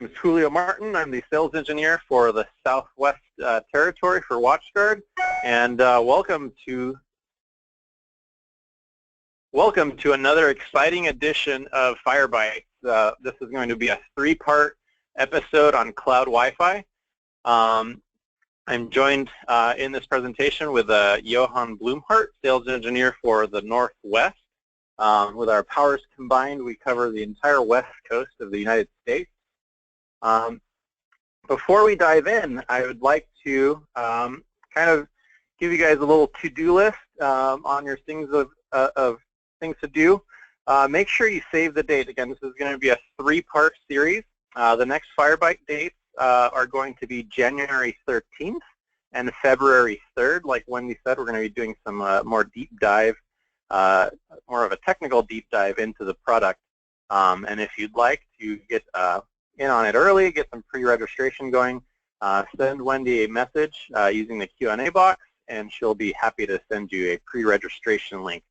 name is Julio Martin. I'm the sales engineer for the Southwest Territory for WatchGuard, and welcome to another exciting edition of FireBytes. This is going to be a three-part episode on cloud Wi-Fi. I'm joined in this presentation with Johan Blumhart, sales engineer for the Northwest. With our powers combined, we cover the entire west coast of the United States. Before we dive in, I would like to kind of give you guys a little to-do list on your things of things to do. Make sure you save the date. Again, this is going to be a three-part series. The next FireByte dates are going to be January 13th and February 3rd. Like Wendy said, we're going to be doing some more deep dive, more of a technical deep dive into the product. And if you'd like to get in on it early, get some pre-registration going, send Wendy a message using the Q&A box, and she'll be happy to send you a pre-registration link.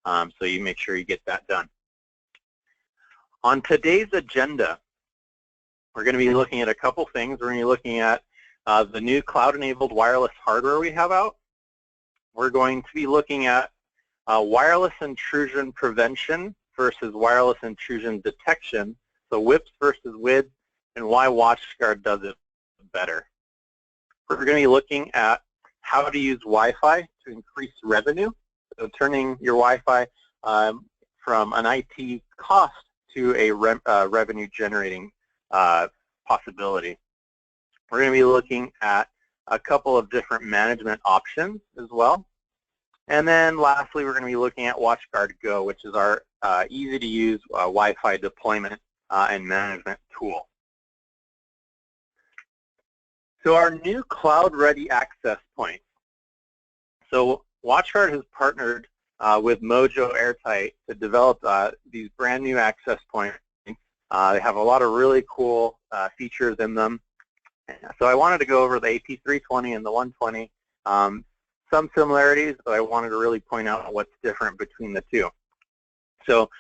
So you make sure you get that done. On today's agenda, we're going to be looking at a couple things. We're going to be looking at the new cloud-enabled wireless hardware we have out. We're going to be looking at wireless intrusion prevention versus wireless intrusion detection, so WIPS versus WIDS, and why WatchGuard does it better. We're going to be looking at how to use Wi-Fi to increase revenue, so turning your Wi-Fi from an IT cost to a revenue-generating possibility. We're going to be looking at a couple of different management options as well. And then lastly, we're going to be looking at WatchGuard Go, which is our easy-to-use Wi-Fi deployment and management tool. So our new cloud-ready access points. So WatchGuard has partnered with Mojo Airtight to develop these brand new access points. They have a lot of really cool features in them. So I wanted to go over the AP320 and the 120. Some similarities, but I wanted to really point out what's different between the two. So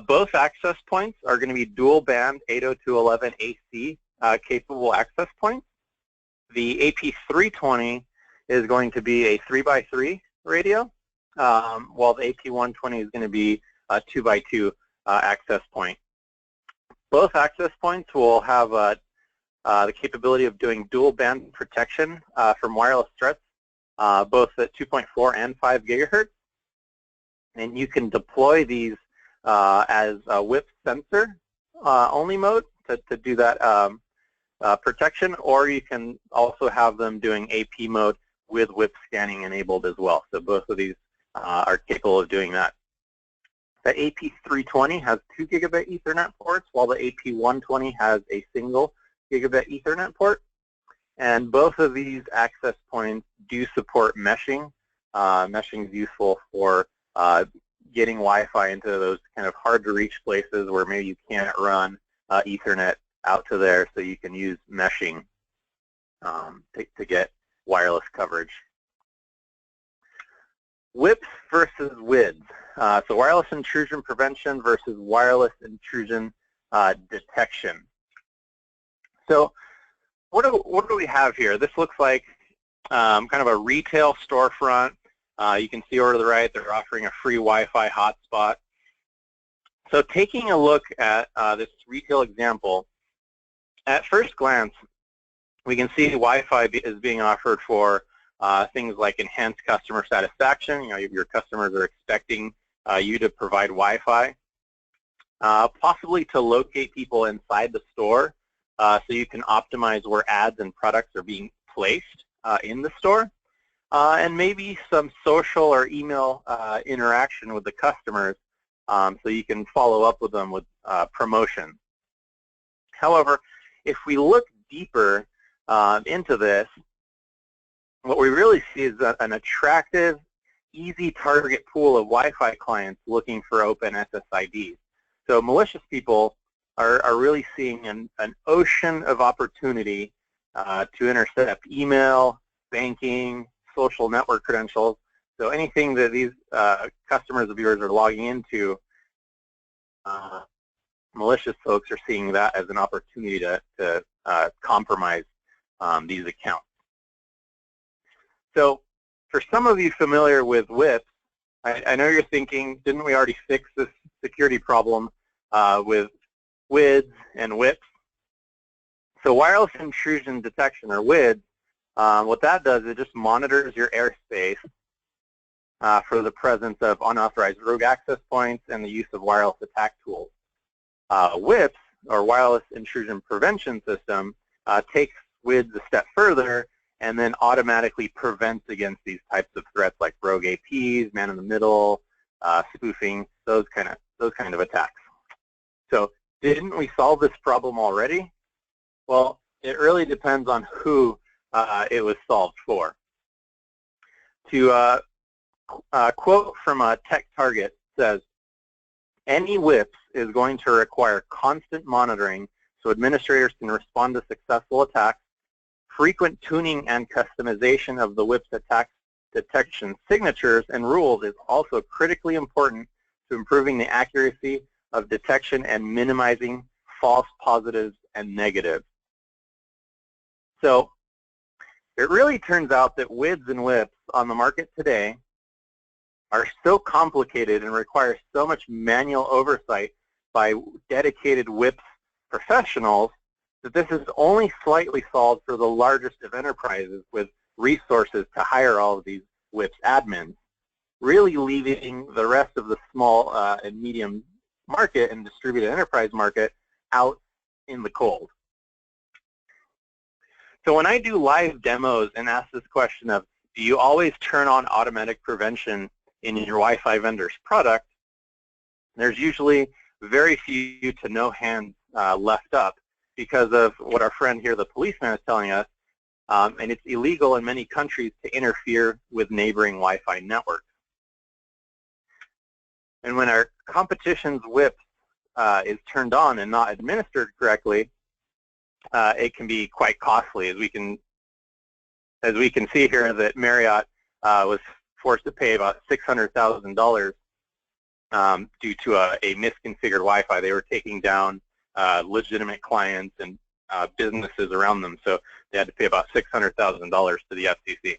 both access points are going to be dual band 802.11ac capable access points. The AP320 is going to be a 3x3 radio, while the AP120 is going to be a 2x2 access point. Both access points will have the capability of doing dual band protection from wireless threats, both at 2.4 and 5 gigahertz. And you can deploy these as a WIPS sensor only mode to do that protection, or you can also have them doing AP mode with WIPS scanning enabled as well. So both of these are capable of doing that. The AP320 has 2 gigabit Ethernet ports, while the AP120 has a single gigabit Ethernet port. And both of these access points do support meshing. Meshing is useful for getting Wi-Fi into those kind of hard-to-reach places where maybe you can't run Ethernet out to there, so you can use meshing to get wireless coverage. WIPS versus WIDS. So wireless intrusion prevention versus wireless intrusion detection. So what do we have here? This looks like kind of a retail storefront. You can see over to the right, they're offering a free Wi-Fi hotspot. So taking a look at this retail example, at first glance, we can see Wi-Fi is being offered for things like enhanced customer satisfaction. You know, your customers are expecting you to provide Wi-Fi, possibly to locate people inside the store, so you can optimize where ads and products are being placed in the store, and maybe some social or email interaction with the customers, so you can follow up with them with promotions. However, if we look deeper into this, what we really see is an attractive, easy target pool of Wi-Fi clients looking for open SSIDs. So malicious people are really seeing an ocean of opportunity to intercept email, banking, social network credentials. So anything that these customers of yours are logging into malicious folks are seeing that as an opportunity to compromise these accounts. So for some of you familiar with WIPS, I know you're thinking, didn't we already fix this security problem with WIDS and WIPS? So wireless intrusion detection, or WIDS, what that does is it just monitors your airspace for the presence of unauthorized rogue access points and the use of wireless attack tools. WIPS, or Wireless Intrusion Prevention System, takes WIDS a step further and then automatically prevents against these types of threats like rogue APs, man-in-the-middle, spoofing, those kind of attacks. So didn't we solve this problem already? Well, it really depends on who it was solved for. To quote from a Tech Target says, any WIPS is going to require constant monitoring so administrators can respond to successful attacks. Frequent tuning and customization of the WIPS attack detection signatures and rules is also critically important to improving the accuracy of detection and minimizing false positives and negatives. So it really turns out that WIDS and WIPS on the market today are so complicated and require so much manual oversight by dedicated WIPS professionals that this is only slightly solved for the largest of enterprises with resources to hire all of these WIPS admins, really leaving the rest of the small and medium market and distributed enterprise market out in the cold. So when I do live demos and ask this question of, do you always turn on automatic prevention in your Wi-Fi vendor's product, there's usually very few to no hands left up because of what our friend here, the policeman, is telling us, and it's illegal in many countries to interfere with neighboring Wi-Fi networks. And when our competition's WIPS is turned on and not administered correctly, it can be quite costly. As we can see here, that Marriott was forced to pay about $600,000 due to a misconfigured Wi-Fi. They were taking down legitimate clients and businesses around them, so they had to pay about $600,000 to the FCC.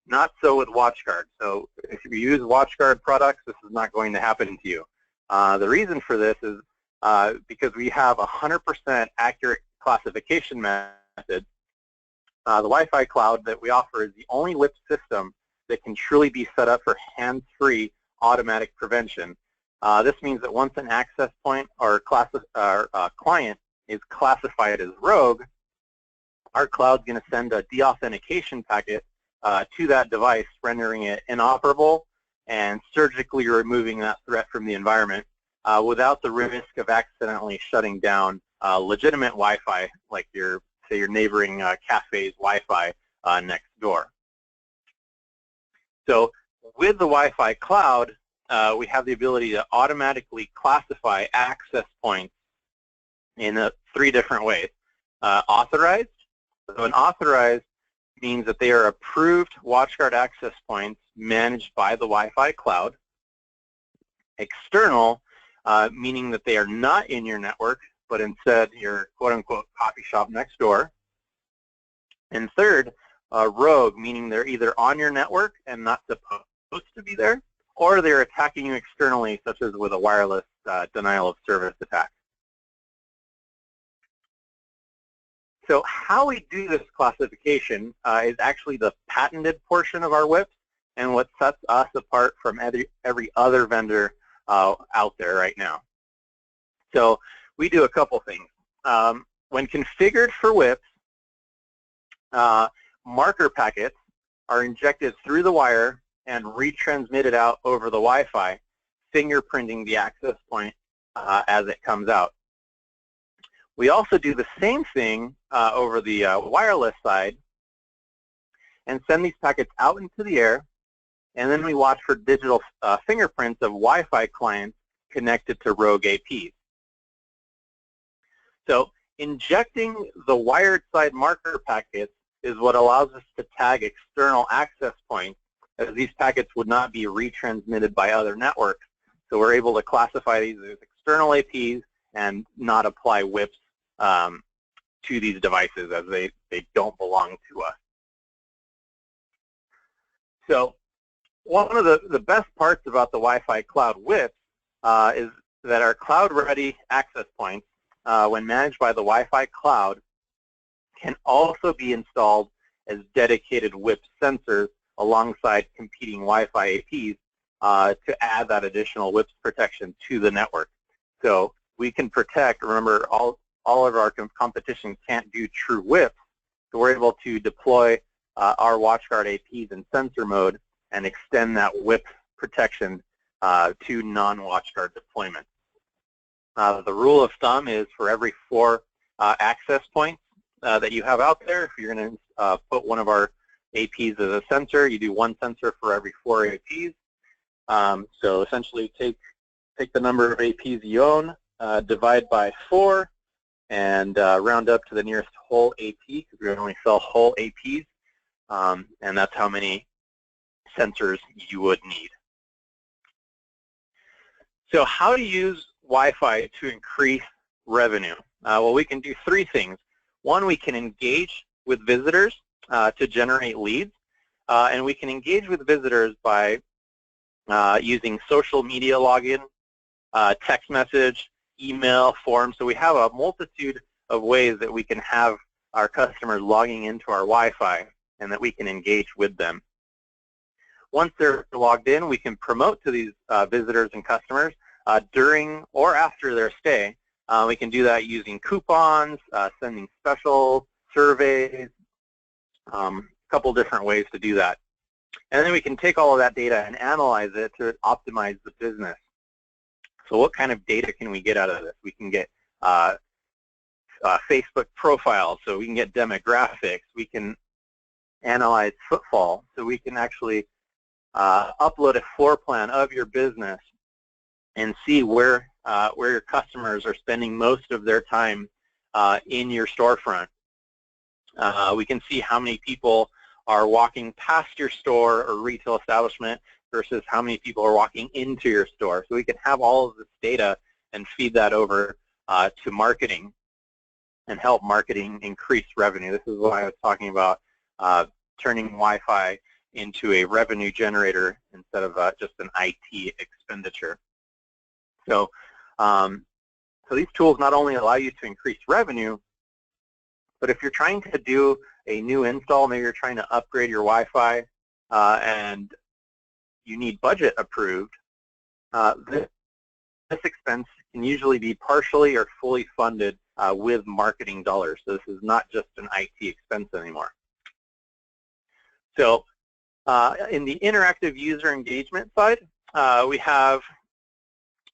Not so with WatchGuard. So if you use WatchGuard products, this is not going to happen to you. The reason for this is because we have 100% accurate classification method. The Wi-Fi cloud that we offer is the only WIPS system that can truly be set up for hands-free automatic prevention. This means that once an access point or client is classified as rogue, our cloud's going to send a deauthentication packet to that device, rendering it inoperable and surgically removing that threat from the environment without the risk of accidentally shutting down legitimate Wi-Fi, like your neighboring cafe's Wi-Fi next door. So with the Wi-Fi cloud, we have the ability to automatically classify access points in 3 different ways. Authorized. So an authorized means that they are approved WatchGuard access points managed by the Wi-Fi cloud. External, meaning that they are not in your network, but instead your quote-unquote coffee shop next door. And third, rogue, meaning they're either on your network and not supposed to be there, or they're attacking you externally, such as with a wireless denial of service attack. So how we do this classification is actually the patented portion of our WIPS and what sets us apart from every other vendor out there right now. So we do a couple things. When configured for WIPS, marker packets are injected through the wire and retransmitted out over the Wi-Fi, fingerprinting the access point as it comes out. We also do the same thing over the wireless side and send these packets out into the air, and then we watch for digital fingerprints of Wi-Fi clients connected to rogue APs. So injecting the wired side marker packets is what allows us to tag external access points, as these packets would not be retransmitted by other networks. So we're able to classify these as external APs and not apply WIPS to these devices, as they don't belong to us. So one of the best parts about the Wi-Fi Cloud WIPS is that our cloud-ready access points, when managed by the Wi-Fi Cloud, can also be installed as dedicated WIPS sensors alongside competing Wi-Fi APs to add that additional WIPS protection to the network. So we can protect, remember, all of our competition can't do true WIPS, so we're able to deploy our WatchGuard APs in sensor mode and extend that WIPS protection to non-WatchGuard deployments. The rule of thumb is for every 4 access points that you have out there, if you're going to put one of our APs as a sensor, you do 1 sensor for every 4 APs. So essentially take the number of APs you own, divide by 4, and round up to the nearest whole AP, because we only sell whole APs, and that's how many sensors you would need. So how to use Wi-Fi to increase revenue? Well, we can do 3 things. 1, we can engage with visitors to generate leads, and we can engage with visitors by using social media login, text message, email, forms. So we have a multitude of ways that we can have our customers logging into our Wi-Fi and that we can engage with them. Once they're logged in, we can promote to these visitors and customers during or after their stay. We can do that using coupons, sending specials, surveys, a couple different ways to do that. And then we can take all of that data and analyze it to optimize the business. So what kind of data can we get out of this? We can get Facebook profiles, so we can get demographics. We can analyze footfall, so we can actually upload a floor plan of your business and see where your customers are spending most of their time in your storefront. We can see how many people are walking past your store or retail establishment versus how many people are walking into your store. So we can have all of this data and feed that over to marketing and help marketing increase revenue. This is what I was talking about, turning Wi-Fi into a revenue generator instead of just an IT expenditure. So, so these tools not only allow you to increase revenue, but if you're trying to do a new install, maybe you're trying to upgrade your Wi-Fi and you need budget approved, this expense can usually be partially or fully funded with marketing dollars. So this is not just an IT expense anymore. So in the interactive user engagement side, we have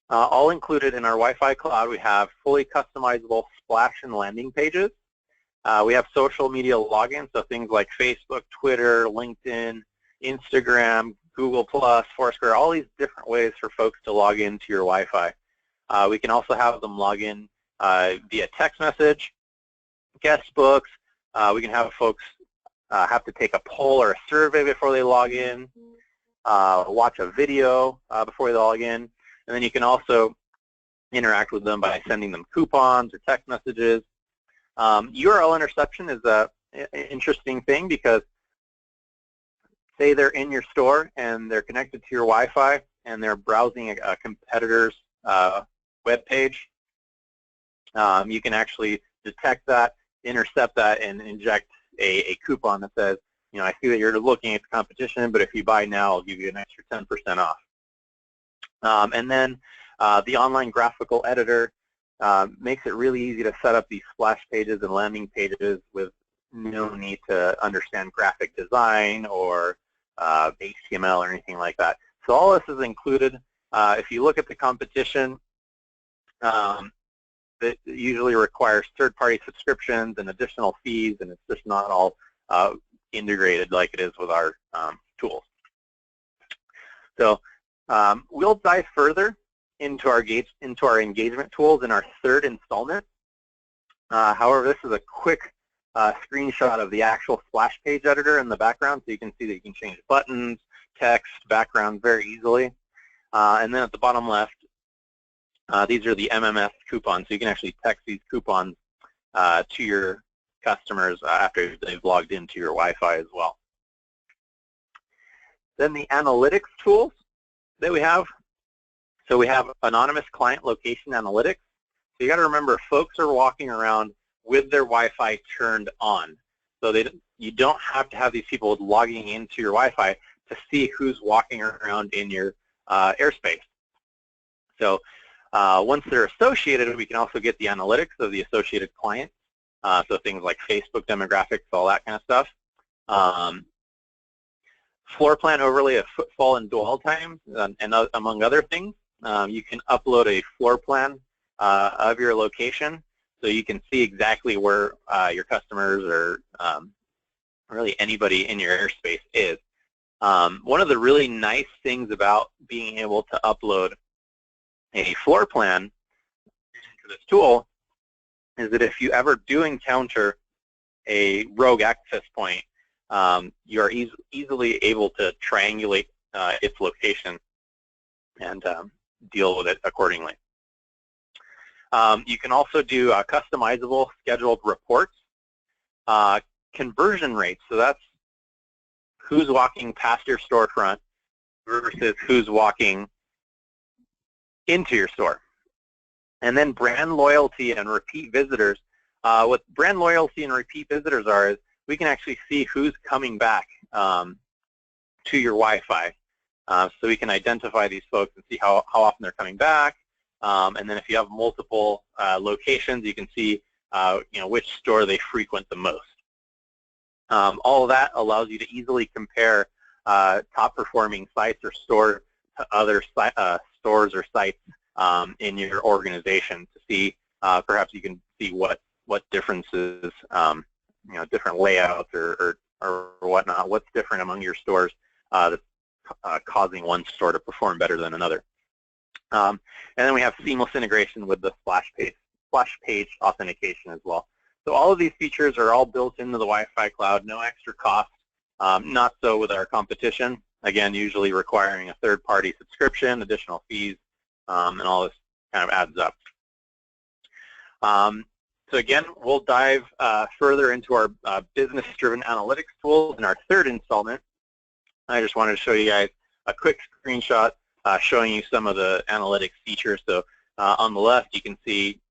all included in our Wi-Fi cloud. We have fully customizable splash and landing pages. We have social media login, so things like Facebook, Twitter, LinkedIn, Instagram, Google+, Foursquare, all these different ways for folks to log into your Wi-Fi. We can also have them log in via text message, guest books. We can have folks have to take a poll or a survey before they log in, watch a video before they log in, and then you can also interact with them by sending them coupons or text messages. URL interception is an interesting thing because say they're in your store and they're connected to your Wi-Fi and they're browsing a competitor's web page. You can actually detect that, intercept that, and inject a coupon that says, you know, I see that you're looking at the competition, but if you buy now, I'll give you an extra 10% off. And then the online graphical editor makes it really easy to set up these splash pages and landing pages with no need to understand graphic design or HTML or anything like that. So all this is included. If you look at the competition, that usually requires third-party subscriptions and additional fees, and it's just not all integrated like it is with our tools. So we'll dive further into our engagement tools in our third installment. However, this is a quick screenshot of the actual splash page editor in the background, so you can see that you can change buttons, text, background very easily. And then at the bottom left, These are the MMS coupons, so you can actually text these coupons to your customers after they've logged into your Wi-Fi as well. Then the analytics tools that we have. So we have anonymous client location analytics. So you got to remember, folks are walking around with their Wi-Fi turned on. So you don't have to have these people logging into your Wi-Fi to see who's walking around in your airspace. So once they're associated, we can also get the analytics of the associated clients. So things like Facebook demographics, all that kind of stuff. Floor plan overlay of footfall and dwell times, and among other things. You can upload a floor plan of your location, so you can see exactly where your customers or really anybody in your airspace is. One of the really nice things about being able to upload a floor plan into this tool is that if you ever do encounter a rogue access point, you are easily able to triangulate its location and deal with it accordingly. You can also do customizable scheduled reports, conversion rates, so that's who's walking past your storefront versus who's walking into your store. And then brand loyalty and repeat visitors. What brand loyalty and repeat visitors are is we can actually see who's coming back to your Wi-Fi. So we can identify these folks and see how often they're coming back. And then if you have multiple locations, you can see which store they frequent the most. All of that allows you to easily compare top performing sites or stores to other stores or sites in your organization to see, perhaps you can see what differences, different layouts or whatnot, what's different among your stores that's causing one store to perform better than another. And then we have seamless integration with the splash page authentication as well. So all of these features are all built into the Wi-Fi cloud, no extra cost. Not so with our competition. Again, usually requiring a third-party subscription, additional fees, and all this kind of adds up. So again, we'll dive further into our business-driven analytics tools in our third installment. I just wanted to show you guys a quick screenshot showing you some of the analytics features. So on the left, you can see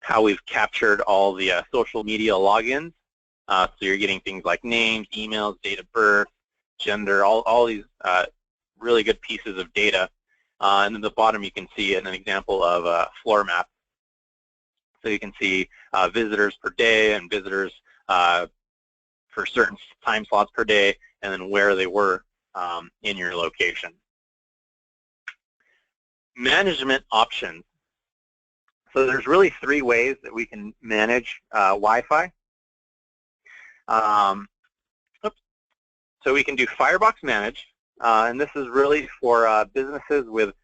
how we've captured all the social media logins. So you're getting things like names, emails, date of birth, gender, all these really good pieces of data. And at the bottom, you can see an example of a floor map. So you can see visitors per day and visitors for certain time slots per day, and then where they were in your location. Management options. So there's really three ways that we can manage Wi-Fi. So we can do Firebox Manage, and this is really for businesses with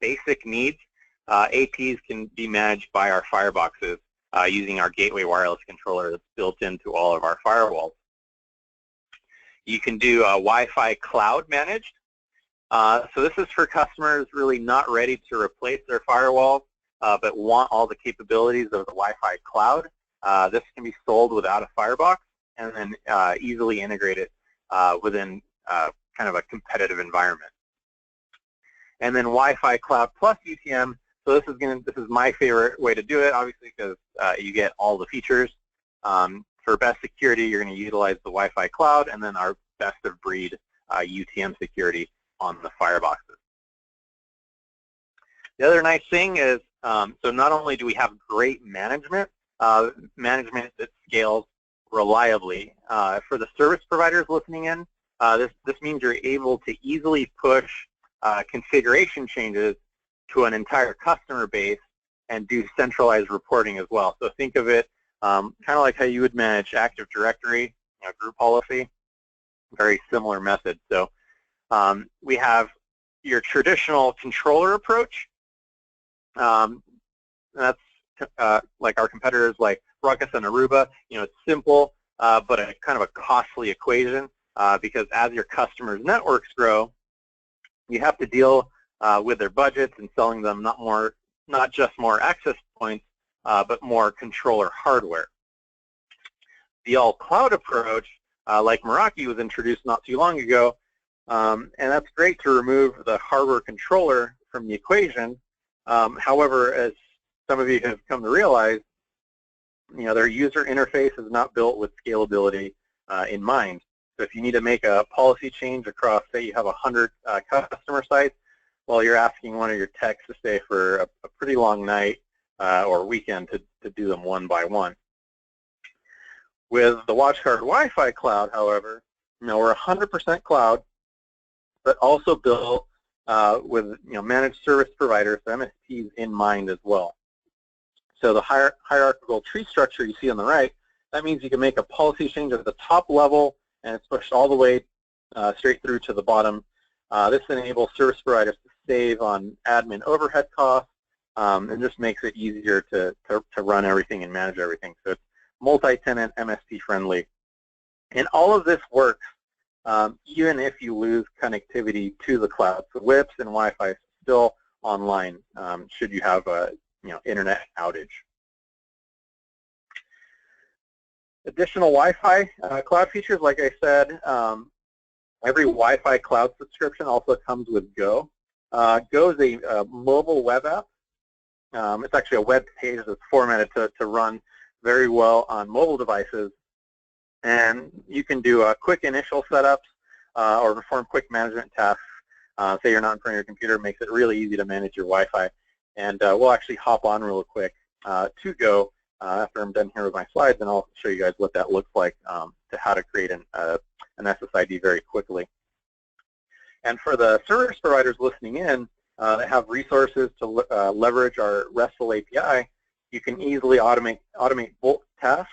basic needs. APs can be managed by our fireboxes using our gateway wireless controller that's built into all of our firewalls. You can do Wi-Fi Cloud Managed. So this is for customers really not ready to replace their firewall, but want all the capabilities of the Wi-Fi cloud. This can be sold without a firebox and then easily integrated within kind of a competitive environment. And then Wi-Fi Cloud Plus UTM. So this is my favorite way to do it, obviously, because you get all the features. For best security, you're going to utilize the Wi-Fi cloud, and then our best of breed UTM security on the fireboxes. The other nice thing is, so not only do we have great management that scales reliably. For the service providers listening in, this means you're able to easily push configuration changes to an entire customer base and do centralized reporting as well. So think of it kind of like how you would manage Active Directory, group policy, very similar method. So we have your traditional controller approach. That's like our competitors like Ruckus and Aruba. It's simple, but a kind of a costly equation because as your customers' networks grow, you have to deal with their budgets and selling them not more not just more access points, but more controller hardware. The all-cloud approach, like Meraki, was introduced not too long ago, and that's great to remove the hardware controller from the equation. However, as some of you have come to realize, their user interface is not built with scalability in mind. So if you need to make a policy change across, say you have 100 customer sites, well, you're asking one of your techs to stay for a pretty long night or weekend to do them one by one. With the WatchGuard Wi-Fi cloud, however, we're 100% cloud, but also built with managed service providers, so MSPs, in mind as well. So the hierarchical tree structure you see on the right, that means you can make a policy change at the top level, and it's pushed all the way straight through to the bottom. This enables service providers to save on admin overhead costs, and just makes it easier to run everything and manage everything. So it's multi-tenant, MSP friendly. And all of this works even if you lose connectivity to the cloud. So WIPS and Wi-Fi is still online should you have a internet outage. Additional Wi-Fi cloud features, like I said, every Wi-Fi cloud subscription also comes with Go. Go is a mobile web app. It's actually a web page that's formatted to run very well on mobile devices, and you can do quick initial setups or perform quick management tasks. Say you're not in front of your computer, makes it really easy to manage your Wi-Fi. And we'll actually hop on real quick to Go after I'm done here with my slides, and I'll show you guys what that looks like to how to create an SSID very quickly. And for the service providers listening in that have resources to leverage our RESTful API, you can easily automate bulk tasks,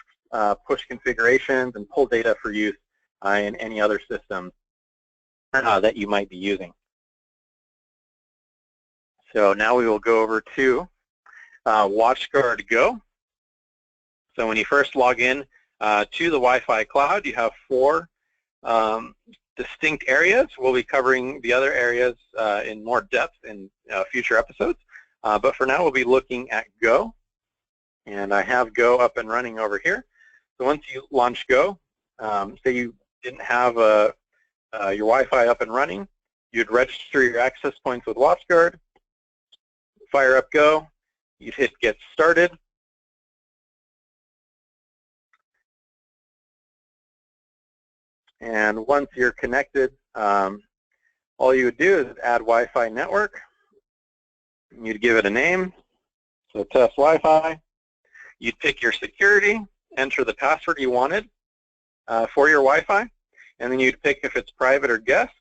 push configurations, and pull data for use in any other system that you might be using. So now we will go over to WatchGuard Go. So when you first log in to the Wi-Fi cloud, you have 4 distinct areas. We'll be covering the other areas in more depth in future episodes. But for now, we'll be looking at Go. And I have Go up and running over here. So once you launch Go, say you didn't have your Wi-Fi up and running, you'd register your access points with WatchGuard, fire up Go, you'd hit Get Started. And once you're connected, all you would do is add Wi-Fi network. You'd give it a name, so test Wi-Fi. You'd pick your security, enter the password you wanted for your Wi-Fi, and then you'd pick if it's private or guest.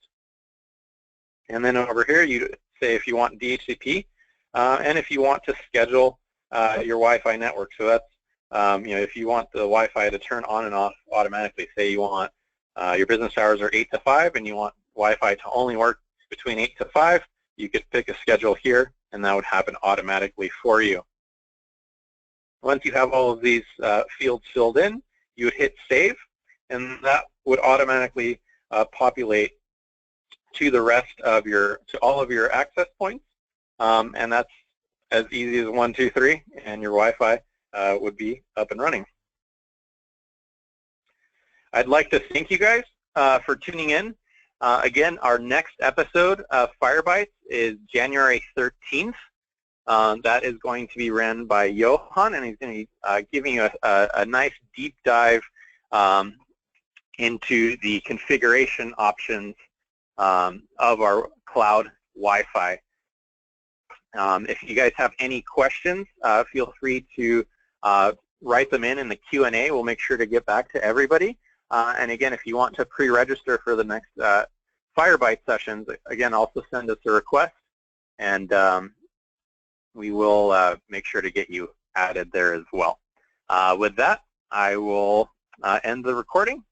And then over here, you'd say if you want DHCP, and if you want to schedule your Wi-Fi network. So that's, if you want the Wi-Fi to turn on and off automatically, say you want your business hours are 8 to 5, and you want Wi-Fi to only work between 8 to 5, you could pick a schedule here, and that would happen automatically for you. Once you have all of these fields filled in, you would hit Save, and that would automatically populate to the rest of to all of your access points, and that's as easy as 1, 2, 3, and your Wi-Fi would be up and running. I'd like to thank you guys for tuning in. Again, our next episode of FireBytes is January 13th. That is going to be ran by Johan, and he's going to be giving you a nice deep dive into the configuration options of our cloud Wi-Fi. If you guys have any questions, feel free to write them in the Q&A. We'll make sure to get back to everybody. And again, if you want to pre-register for the next FireBytes sessions, again, also send us a request, and we will make sure to get you added there as well. With that, I will end the recording.